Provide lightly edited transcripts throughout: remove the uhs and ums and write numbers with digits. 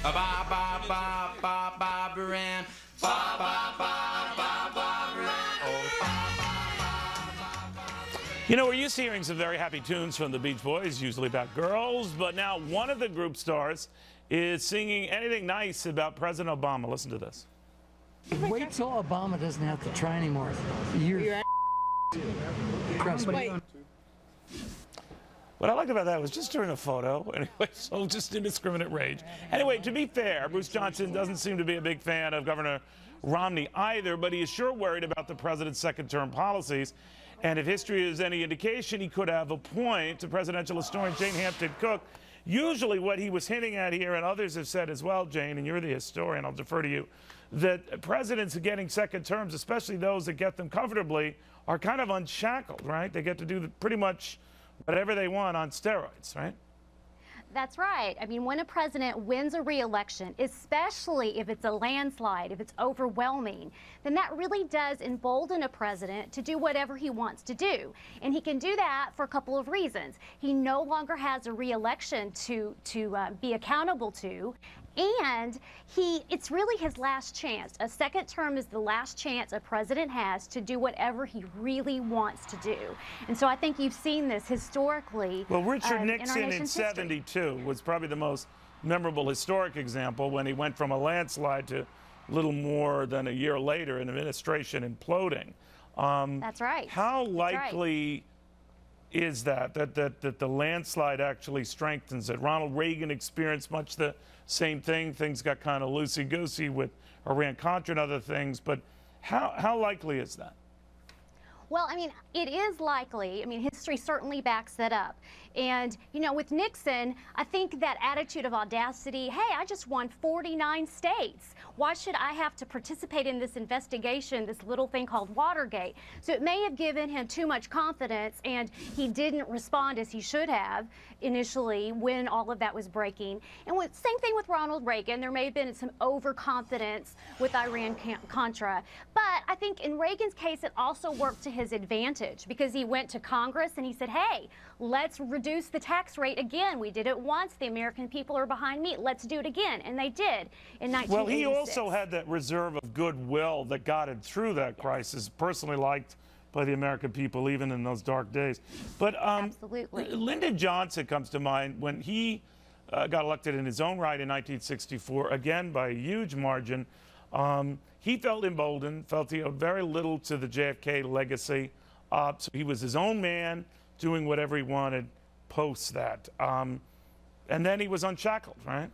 Ba ba ba ba ba Baran. Ba ba ba ba ba Baran. Oh, ba ba ba ba ba. You know, we're used to hearing some very happy tunes from the Beach Boys, usually about girls, but now one of the group stars is singing anything nice about President Obama. Listen to this. Wait till Obama doesn't have to try anymore. You're trust me. What I liked about that was just during a photo, anyway, so just indiscriminate rage. Anyway, to be fair, Bruce Johnson doesn't seem to be a big fan of Governor Romney either, but he is sure worried about the president's second-term policies. And if history is any indication, he could have a point. To presidential historian Jane Hampton Cook, usually what he was hinting at here, and others have said as well, Jane, and you're the historian, I'll defer to you, that presidents getting second terms, especially those that get them comfortably, are kind of unshackled, right? They get to do pretty much whatever they want on steroids, right? That's right. I mean, when a president wins a re-election, especially if it's a landslide, if it's overwhelming, then that really does embolden a president to do whatever he wants to do. And he can do that for a couple of reasons. He no longer has a re-election to be accountable to, and it's really his last chance. A second term is the last chance a president has to do whatever he really wants to do. And so I think you've seen this historically. Well, Richard Nixon in history. '72 was probably the most memorable historic example when he went from a landslide to little more than a year later an administration imploding. That's right. How likely is that the landslide actually strengthens it? Ronald Reagan experienced much the same thing. Things got kind of loosey-goosey with Iran-Contra and other things, but how likely is that? Well, I mean, it is likely. I mean, history certainly backs that up. And, you know, with Nixon, I think that attitude of audacity, hey, I just won 49 states. Why should I have to participate in this investigation, this little thing called Watergate? So it may have given him too much confidence, and he didn't respond as he should have initially when all of that was breaking. And same thing with Ronald Reagan. There may have been some overconfidence with Iran-Contra. But I think in Reagan's case, it also worked to his advantage because he went to Congress and he said, hey, let's reduce the tax rate again. We did it once. The American people are behind me. Let's do it again. And they did in 1986. Well, he also had that reserve of goodwill that got him through that crisis, personally liked by the American people, even in those dark days. But absolutely. Lyndon Johnson comes to mind when he got elected in his own right in 1964, again by a huge margin. He felt emboldened, felt he owed very little to the JFK legacy. So he was his own man, doing whatever he wanted post that. And then he was unshackled, right?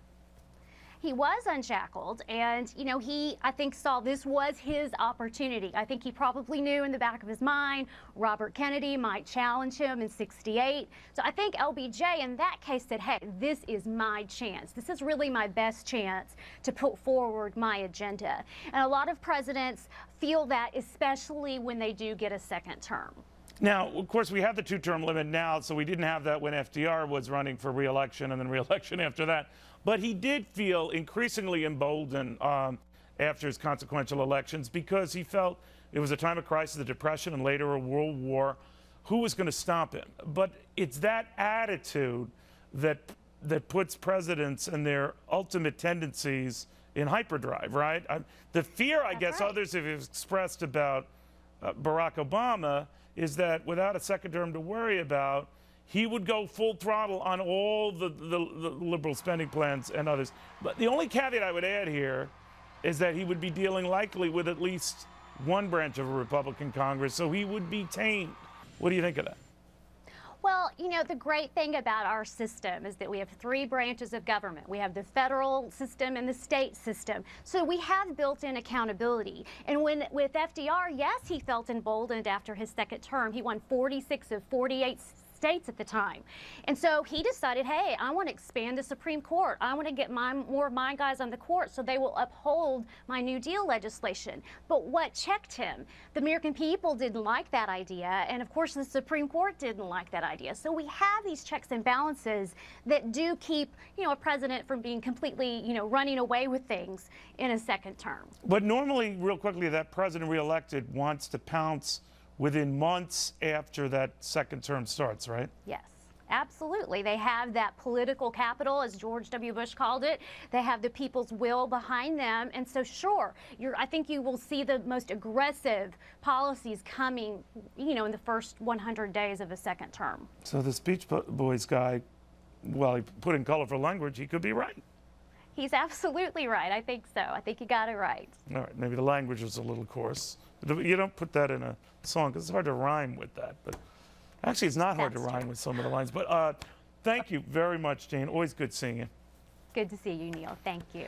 He was unshackled, and, you know, I think, saw this was his opportunity. I think he probably knew in the back of his mind Robert Kennedy might challenge him in '68. So I think LBJ in that case said, hey, this is my chance. This is really my best chance to put forward my agenda. And a lot of presidents feel that, especially when they do get a second term. Now, of course, we have the two-term limit now, so we didn't have that when FDR was running for re-election and then re-election after that. But he did feel increasingly emboldened after his consequential elections because he felt it was a time of crisis, the Depression, and later a world war. Who was going to stop him? But it's that attitude that puts presidents and their ultimate tendencies in hyperdrive, right? The fear, I guess, others have expressed about Barack Obama is that without a second term to worry about, he would go full throttle on all the liberal spending plans and others. But the only caveat I would add here is that he would be dealing likely with at least one branch of a Republican Congress, so he would be tamed. What do you think of that? Well, you know, the great thing about our system is that we have three branches of government. We have the federal system and the state system. So we have built-in accountability. And with FDR, yes, he felt emboldened after his second term. He won 46 of 48 states at the time. And so he decided, hey, I want to expand the Supreme Court. I want to get more of my guys on the court so they will uphold my New Deal legislation. But what checked him? The American people didn't like that idea. And of course, the Supreme Court didn't like that idea. So we have these checks and balances that do keep, you know, a president from being completely, you know, running away with things in a second term. But normally, real quickly, that president reelected wants to pounce within months after that second term starts, right? Yes, Absolutely. They have that political capital, as George W. Bush called it. They have the people's will behind them. And so, sure, I think you will see the most aggressive policies coming, you know, in the first 100 days of a second term. So this Beach Boys guy, well, he put in colorful language, he could be right. He's absolutely right. I think so. I think he got it right. All right, maybe the language was a little coarse. You don't put that in a song because it's hard to rhyme with that. But actually, it's not hard to rhyme with some of the lines. But thank you very much, Jane. Always good seeing you. Good to see you, Neil. Thank you.